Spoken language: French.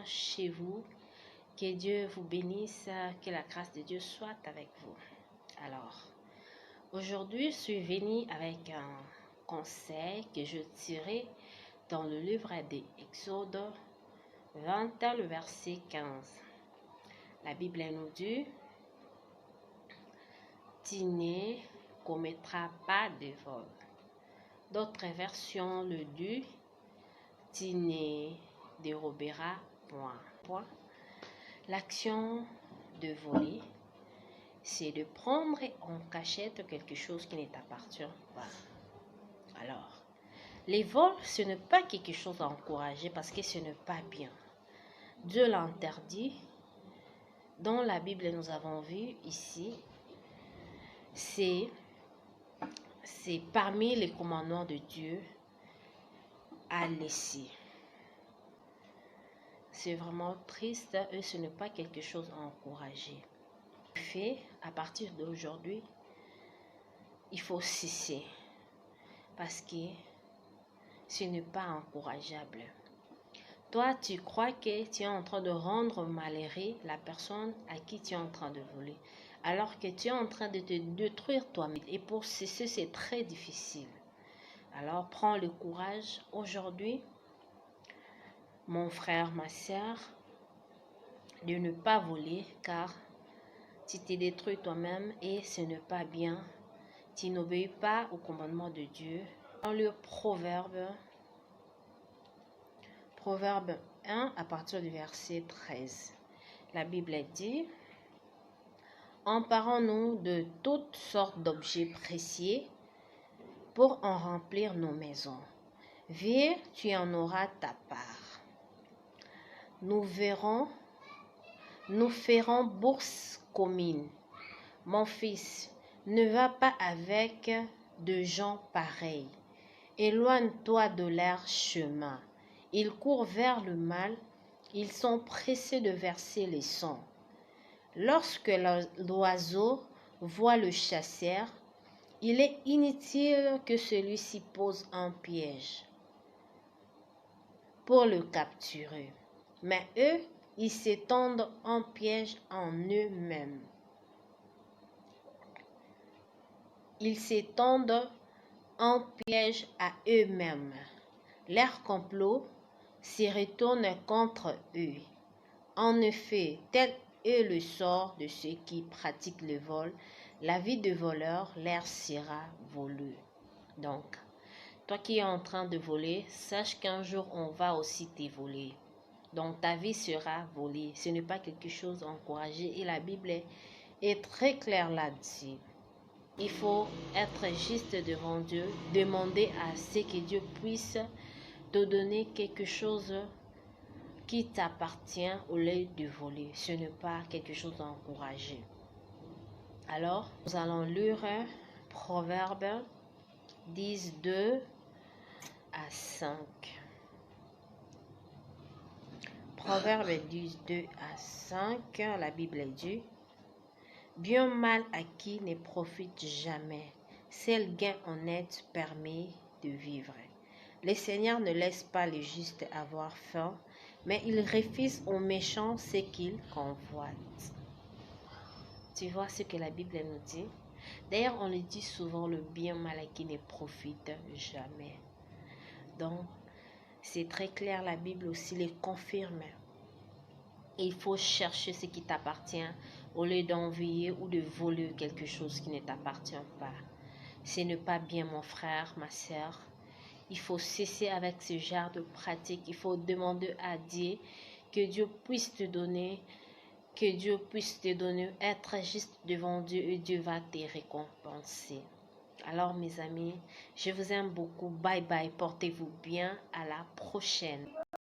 chez vous. Que Dieu vous bénisse, que la grâce de Dieu soit avec vous. Alors, aujourd'hui, je suis venue avec un conseil que je tirais dans le livre d'Exode 20, le verset 15. La Bible nous dit: tu ne commettras pas de vol. D'autres versions le disent: tu ne déroberas point. L'action de voler, c'est de prendre en cachette quelque chose qui ne t'appartient pas. Alors, les vols, ce n'est pas quelque chose à encourager parce que ce n'est pas bien. Dieu l'a interdit. Dans la Bible, nous avons vu ici, c'est parmi les commandements de Dieu à laisser. C'est vraiment triste et ce n'est pas quelque chose à encourager. Fait, à partir d'aujourd'hui, il faut cesser parce que ce n'est pas encourageable. Toi, tu crois que tu es en train de rendre malheureux la personne à qui tu es en train de voler, alors que tu es en train de te détruire toi-même. Et pour cesser, c'est très difficile. Alors, prends le courage aujourd'hui, mon frère, ma soeur, de ne pas voler, car tu te détruis toi-même et ce n'est pas bien. Tu n'obéis pas au commandement de Dieu. Dans le Proverbe 1, à partir du verset 13, la Bible dit: emparons-nous de toutes sortes d'objets précieux pour en remplir nos maisons. Viens, tu en auras ta part. Nous ferons bourse commune. Mon fils, ne va pas avec de gens pareils. Éloigne-toi de leur chemin. Ils courent vers le mal. Ils sont pressés de verser les sangs. Lorsque l'oiseau voit le chasseur, il est inutile que celui-ci pose un piège pour le capturer. Mais eux, ils s'étendent un piège en eux-mêmes. Ils s'étendent un piège à eux-mêmes. Leur complot se retourne contre eux. En effet, tel est le sort de ceux qui pratiquent le vol. La vie de voleur leur sera volée. Donc, toi qui es en train de voler, sache qu'un jour on va aussi te voler. Donc ta vie sera volée. Ce n'est pas quelque chose à encourager et la Bible est très claire là-dessus. Il faut être juste devant Dieu, demander à ce que Dieu puisse te donner quelque chose qui t'appartient au lieu de voler. Ce n'est pas quelque chose à encourager. Alors, nous allons lire Proverbe 10, 2 à 5. Proverbe 10, 2 à 5, la Bible dit: bien mal acquis ne profite jamais. Seul gain honnête permet de vivre. Le Seigneur ne laisse pas les justes avoir faim, mais il refuse aux méchants ce qu'ils convoitent. Tu vois ce que la Bible nous dit? D'ailleurs, on le dit souvent, le bien mal acquis ne profite jamais. Donc, c'est très clair, la Bible aussi le confirme. Il faut chercher ce qui t'appartient au lieu d'envier ou de voler quelque chose qui ne t'appartient pas. Ce n'est pas bien, mon frère, ma soeur. Il faut cesser avec ce genre de pratique. Il faut demander à Dieu que Dieu puisse te donner, être juste devant Dieu et Dieu va te récompenser. Alors mes amis, je vous aime beaucoup. Bye bye, portez-vous bien. À la prochaine.